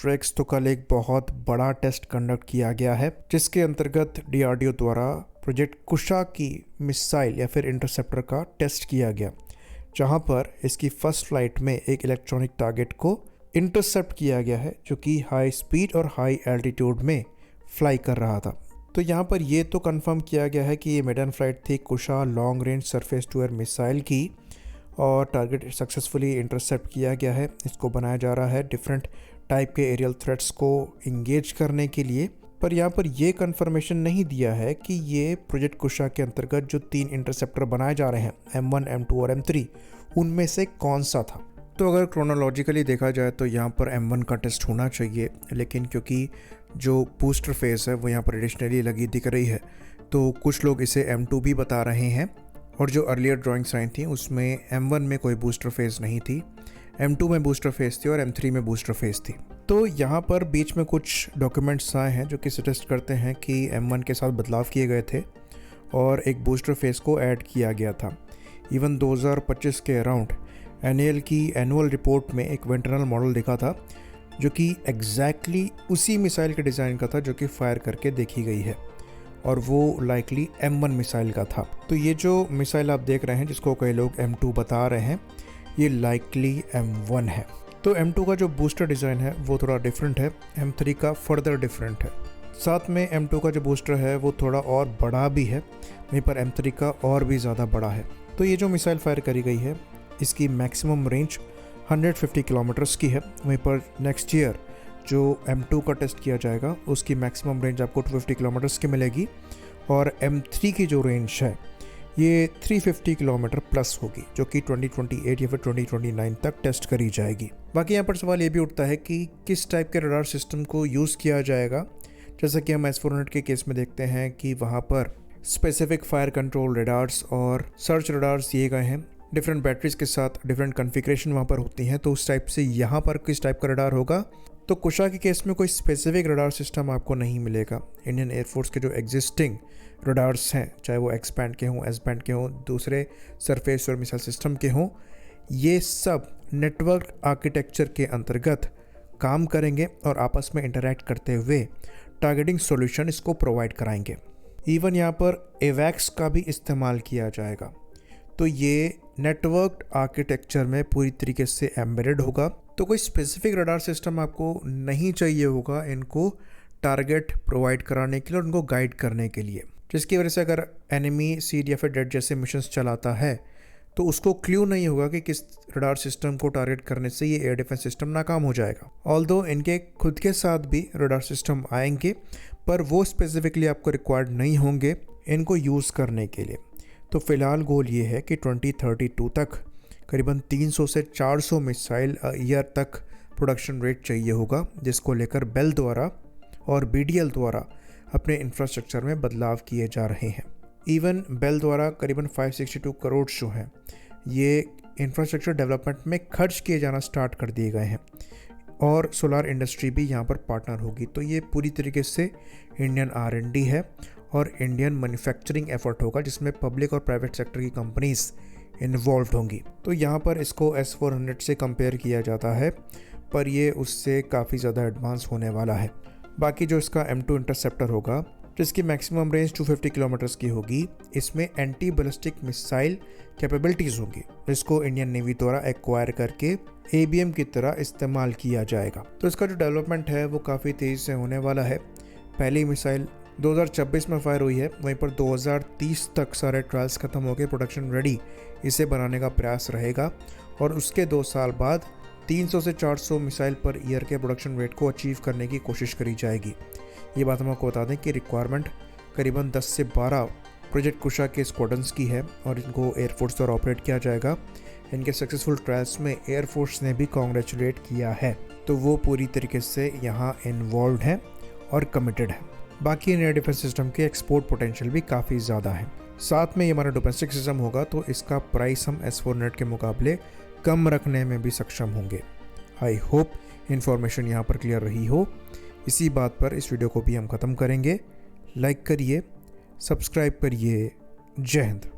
Matrix तो कल एक बहुत बड़ा टेस्ट कंडक्ट किया गया है, जिसके अंतर्गत डीआरडीओ द्वारा प्रोजेक्ट कुशा की मिसाइल या फिर इंटरसेप्टर का टेस्ट किया गया, जहां पर इसकी फर्स्ट फ्लाइट में एक इलेक्ट्रॉनिक टारगेट को इंटरसेप्ट किया गया है, जो कि हाई स्पीड और हाई एल्टीट्यूड में फ्लाई कर रहा था। तो यहाँ पर ये तो कंफर्म किया गया है कि ये मेडन फ्लाइट थी Kusha long range surface to air missile की, और टारगेट सक्सेसफुली इंटरसेप्ट किया गया है। इसको बनाया जा रहा है डिफरेंट टाइप के एरियल थ्रेट्स को इंगेज करने के लिए। पर यहाँ पर ये कंफर्मेशन नहीं दिया है कि ये प्रोजेक्ट कुशा के अंतर्गत जो 3 इंटरसेप्टर बनाए जा रहे हैं M1, M2 और M3, उनमें से कौन सा था। तो अगर क्रोनोलॉजिकली देखा जाए तो यहाँ पर M1 का टेस्ट होना चाहिए, लेकिन क्योंकि जो बूस्टर फेज़ है वो यहाँ पर एडिशनली लगी दिख रही है, तो कुछ लोग इसे M2 भी बता रहे हैं। और जो अर्लियर ड्राइंग्स आई थी उसमें M1 में कोई बूस्टर फेज़ नहीं थी, M2 में बूस्टर फेज़ थी और M3 में बूस्टर फेज़ थी। तो यहाँ पर बीच में कुछ डॉक्यूमेंट्स आए हैं जो कि सजेस्ट करते हैं कि M1 के साथ बदलाव किए गए थे और एक बूस्टर फेज़ को ऐड किया गया था। इवन 2025 के अराउंड NAL की एनुअल रिपोर्ट में एक वेंटरनल मॉडल दिखा था, जो कि एग्जैक्टली उसी मिसाइल के डिज़ाइन का था जो कि फायर करके देखी गई है, और वो लाइकली M1 मिसाइल का था। तो ये जो मिसाइल आप देख रहे हैं, जिसको कई लोग M2 बता रहे हैं, ये लाइकली M1 है। तो M2 का जो बूस्टर डिज़ाइन है वो थोड़ा डिफरेंट है, M3 का फर्दर डिफरेंट है। साथ में M2 का जो बूस्टर है वो थोड़ा और बड़ा भी है, वहीं पर M3 का और भी ज़्यादा बड़ा है। तो ये जो मिसाइल फायर करी गई है, इसकी मैक्सिमम रेंज 150 किलोमीटर्स की है। वहीं पर नेक्स्ट ईयर जो M2 का टेस्ट किया जाएगा उसकी मैक्सिमम रेंज आपको 250 किलोमीटर्स की मिलेगी, और M3 की जो रेंज है ये 350 किलोमीटर प्लस होगी, जो कि 2028 या फिर 2029 तक टेस्ट करी जाएगी। बाकी यहाँ पर सवाल ये भी उठता है कि किस टाइप के रडार सिस्टम को यूज़ किया जाएगा। जैसा कि हम S-400 के केस में देखते हैं कि वहाँ पर स्पेसिफिक फायर कंट्रोल रडार्स और सर्च रडार्स दिए गए हैं, डिफरेंट बैटरीज के साथ डिफरेंट कॉन्फ़िगरेशन वहाँ पर होती हैं। तो उस टाइप से यहाँ पर किस टाइप का रडार होगा, तो कुशा के केस में कोई स्पेसिफिक रडार सिस्टम आपको नहीं मिलेगा। इंडियन एयरफोर्स के जो एग्जिस्टिंग रडार्स हैं, चाहे वो एक्स बैंड के हों, एस बैंड के हों, दूसरे सरफेस और मिसाइल सिस्टम के हों, ये सब नेटवर्क आर्किटेक्चर के अंतर्गत काम करेंगे और आपस में इंटरैक्ट करते हुए टारगेटिंग सॉल्यूशन इसको प्रोवाइड कराएंगे। इवन यहाँ पर एवैक्स का भी इस्तेमाल किया जाएगा। तो ये नेटवर्क आर्किटेक्चर में पूरी तरीके से एम्बेडेड होगा। तो कोई स्पेसिफिक रडार सिस्टम आपको नहीं चाहिए होगा इनको टारगेट प्रोवाइड कराने के लिए और उनको गाइड करने के लिए, जिसकी वजह से अगर एनिमी सीड या फिर डेड जैसे मिशंस चलाता है तो उसको क्लू नहीं होगा कि किस रडार सिस्टम को टारगेट करने से ये एयर डिफेंस सिस्टम नाकाम हो जाएगा। ऑल्दो इनके खुद के साथ भी रडार सिस्टम आएंगे, पर वो स्पेसिफिकली आपको रिक्वायर्ड नहीं होंगे इनको यूज़ करने के लिए। तो फिलहाल गोल ये है कि 2032 तक करीबन 300 से 400 मिसाइल ईयर तक प्रोडक्शन रेट चाहिए होगा, जिसको लेकर बेल द्वारा और BDL द्वारा अपने इंफ्रास्ट्रक्चर में बदलाव किए जा रहे हैं। इवन बेल द्वारा करीबन 562 करोड़ जो हैं ये इंफ्रास्ट्रक्चर डेवलपमेंट में खर्च किए जाना स्टार्ट कर दिए गए हैं, और सोलार इंडस्ट्री भी यहाँ पर पार्टनर होगी। तो ये पूरी तरीके से इंडियन R&D है और इंडियन मैन्युफैक्चरिंग एफर्ट होगा, जिसमें पब्लिक और प्राइवेट सेक्टर की कंपनीज इन्वॉल्व होंगी। तो यहाँ पर इसको S-400 से कंपेयर किया जाता है, पर ये उससे काफ़ी ज़्यादा एडवांस होने वाला है। बाकी जो इसका M2 इंटरसेप्टर होगा, जिसकी मैक्सिमम रेंज 250 किलोमीटर्स की होगी, इसमें एंटी बैलिस्टिक मिसाइल कैपेबिलिटीज़ होंगी, जिसको इंडियन नेवी द्वारा एक्वायर करके ABM की तरह इस्तेमाल किया जाएगा। तो इसका जो डेवलपमेंट है वो काफ़ी तेज़ी से होने वाला है। पहली मिसाइल 2026 में फायर हुई है, वहीं पर 2030 तक सारे ट्रायल्स खत्म हो गए, प्रोडक्शन रेडी इसे बनाने का प्रयास रहेगा, और उसके 2 साल बाद 300 से 400 मिसाइल पर ईयर के प्रोडक्शन रेट को अचीव करने की कोशिश करी जाएगी। ये बात हम आपको बता दें कि रिक्वायरमेंट करीबन 10 से 12 प्रोजेक्ट कुशा के स्क्वाड्रंस की है, और इनको एयरफोर्स द्वारा ऑपरेट किया जाएगा। इनके सक्सेसफुल ट्रायल्स में एयरफोर्स ने भी कॉन्ग्रेचुलेट किया है, तो वो पूरी तरीके से यहाँ इन्वॉल्व है और कमिटेड है। बाकी इन एयर डिफेंस सिस्टम के एक्सपोर्ट पोटेंशियल भी काफ़ी ज़्यादा है। साथ में ये हमारा डोमेस्टिक सिस्टम होगा, तो इसका प्राइस हम S-400 के मुकाबले कम रखने में भी सक्षम होंगे। आई होप इन्फॉर्मेशन यहाँ पर क्लियर रही हो। इसी बात पर इस वीडियो को भी हम ख़त्म करेंगे। लाइक करिए, सब्सक्राइब करिए। जय हिंद।